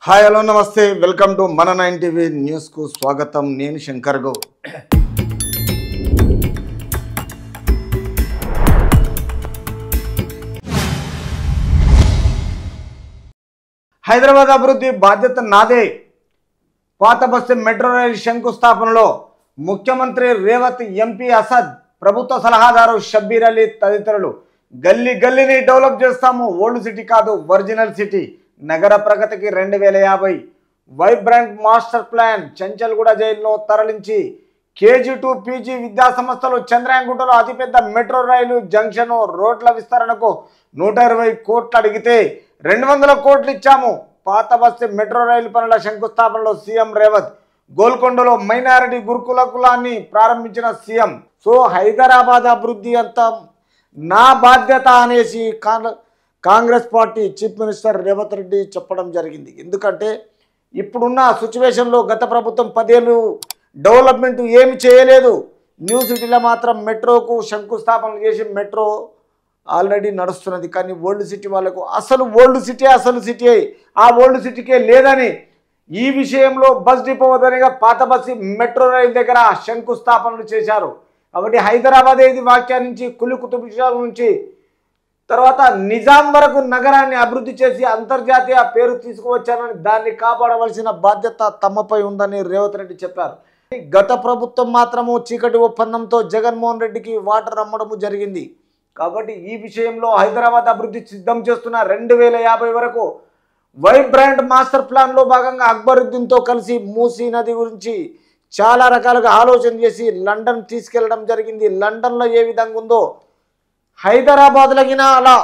Hi hello నమస్తే welcome to మన 9 TV news కు స్వాగతం. నేను శంకర్ గౌడ్. హైదరాబాద్ అభివృద్ధి బాధ్యత నాదే. పాత బస్తీ మెట్రో రైలు శంకుస్థాపనలో ముఖ్యమంత్రి రేవంత్, ఎంపీ అసద్, ప్రభుత్వ సలహాదారు షబ్బీర్ అలీ తదితరులు. గల్లీ గల్లీని డెవలప్ చేస్తాము, ఓల్డ్ సిటీ కాదు ఒరిజినల్ సిటీ. నగర ప్రగతికి 2050 వైబ్రెంట్ మాస్టర్ ప్లాన్. చెంచల్గూడ జైలును తరలించి కేజీ టు పీజీ విద్యా సంస్థలు. చంద్రాయణగుట్టలో అతిపెద్ద మెట్రో రైలు జంక్షన్ రోడ్ల విస్తరణకు 120 కోట్లు అడిగితే 200 కోట్లు ఇచ్చాము. పాత బస్తీ మెట్రో రైలు పనుల శంకుస్థాపనలో సీఎం రేవంత్. గోల్కొండలో మైనారిటీ గురుకులాన్ని ప్రారంభించిన సీఎం. సో హైదరాబాద్ అభివృద్ధి అంతా నా బాధ్యత అనేసి Congress party chief minister Revanth Reddy చెప్పడం జరిగింది. ఎందుకంటే ఇప్పుడున్న సిచ్యువేషన్లో గత ప్రభుత్వం 10 ఏళ్ళు డెవలప్మెంట్ ఏమి చేయలేదు. న్యూ సిటీలో మాత్రం మెట్రోకు శంకుస్థాపన చేసి మెట్రో ఆల్రెడీ నడుస్తున్నది. కానీ ఓల్డ్ సిటీ వాళ్ళకు అసలు ఓల్డ్ సిటీ ఆ ఓల్డ్ సిటీకే లేదని ఈ విషయంలో బస్ డిపో వద్దనగా పాత బస్సు మెట్రో రైలు దగ్గర శంకుస్థాపనలు చేశారు. కాబట్టి హైదరాబాద్ ఏది వ్యాఖ్యానించి కులి కుతుబ్ నుంచి తర్వాత నిజాం వరకు నగరాన్ని అభివృద్ధి చేసి అంతర్జాతీయ పేరు తీసుకువచ్చారని దాన్ని కాపాడవలసిన బాధ్యత తమపై ఉందని రేవంత్ రెడ్డి చెప్పారు. గత ప్రభుత్వం మాత్రము చీకటి ఒప్పందంతో జగన్మోహన్ రెడ్డికి వాటర్ అమ్మడము జరిగింది. కాబట్టి ఈ విషయంలో హైదరాబాద్ అభివృద్ధి సిద్ధం చేస్తున్న 2050 వరకు వైబ్రెంట్ మాస్టర్ ప్లాన్లో భాగంగా అక్బరుద్దీన్తో కలిసి మూసీ నది గురించి చాలా రకాలుగా ఆలోచన చేసి లండన్ తీసుకెళ్లడం జరిగింది. లండన్లో ఏ విధంగా ఉందో హైదరాబాద్లగిన అలా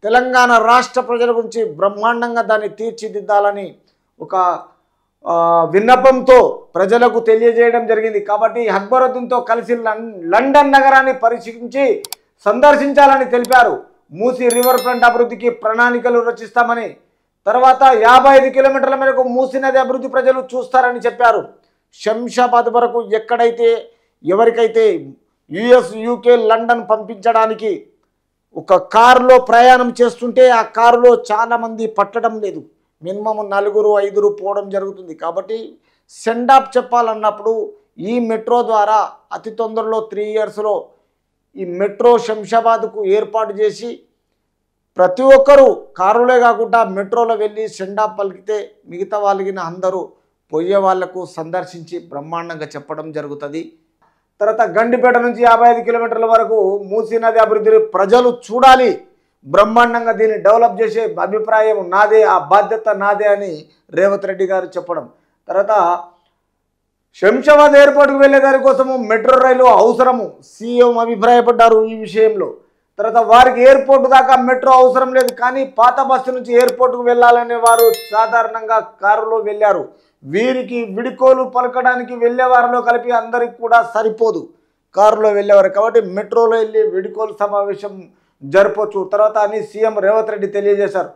తెలంగాణ రాష్ట్ర ప్రజల గురించి బ్రహ్మాండంగా దాన్ని తీర్చిదిద్దాలని ఒక విన్నపంతో ప్రజలకు తెలియజేయడం జరిగింది. కాబట్టి అక్బరుద్దీన్తో కలిసి లండన్ నగరాన్ని పరిశీలించి సందర్శించాలని తెలిపారు. మూసీ రివర్ ఫ్రంట్ అభివృద్ధికి ప్రణాళికలు రచిస్తామని, తర్వాత 55 కిలోమీటర్ల మేరకు మూసీ నది అభివృద్ధి ప్రజలు చూస్తారని చెప్పారు. శంషాబాద్ వరకు ఎక్కడైతే ఎవరికైతే యుఎస్, యూకే, లండన్ పంపించడానికి ఒక కారులో ప్రయాణం చేస్తుంటే ఆ కారులో చాలామంది పట్టడం లేదు. మినిమం 4-5 పోవడం జరుగుతుంది. కాబట్టి సెండ్ ఆఫ్ చెప్పాలన్నప్పుడు ఈ మెట్రో ద్వారా అతి తొందరలో 3 ఇయర్స్లో ఈ మెట్రో శంషాబాద్కు ఏర్పాటు చేసి ప్రతి ఒక్కరూ కారులే కాకుండా మెట్రోలో వెళ్ళి సెండ్ ఆఫ్ పలికితే మిగతా వాళ్ళకి అందరూ పోయే వాళ్లకు సందర్శించి బ్రహ్మాండంగా చెప్పడం జరుగుతుంది. తర్వాత గండిపేట నుంచి 55 కిలోమీటర్ల వరకు మూసీ నది అభివృద్ధిని ప్రజలు చూడాలి. బ్రహ్మాండంగా దీన్ని డెవలప్ చేసే అభిప్రాయం నాదే, ఆ బాధ్యత నాదే అని రేవంత్ రెడ్డి గారు చెప్పడం. తర్వాత శంషాబాద్ ఎయిర్పోర్ట్కి వెళ్ళే దాని కోసము మెట్రో రైలు అవసరము, సీఎం అభిప్రాయపడ్డారు ఈ విషయంలో. తర్వాత వారికి ఎయిర్పోర్ట్ దాకా మెట్రో అవసరం లేదు, కానీ పాత బస్సు నుంచి ఎయిర్పోర్ట్కు వెళ్ళాలనే వారు సాధారణంగా కారులో వెళ్ళారు. వీరికి విడికోలు పలకడానికి వెళ్ళేవారిలో కలిపి అందరికి కూడా సరిపోదు కారులో వెళ్ళేవారు. కాబట్టి మెట్రోలో వెళ్ళి విడికోలు సమావేశం జరపవచ్చు తర్వాత అని సీఎం రేవంత్ రెడ్డి తెలియజేశారు.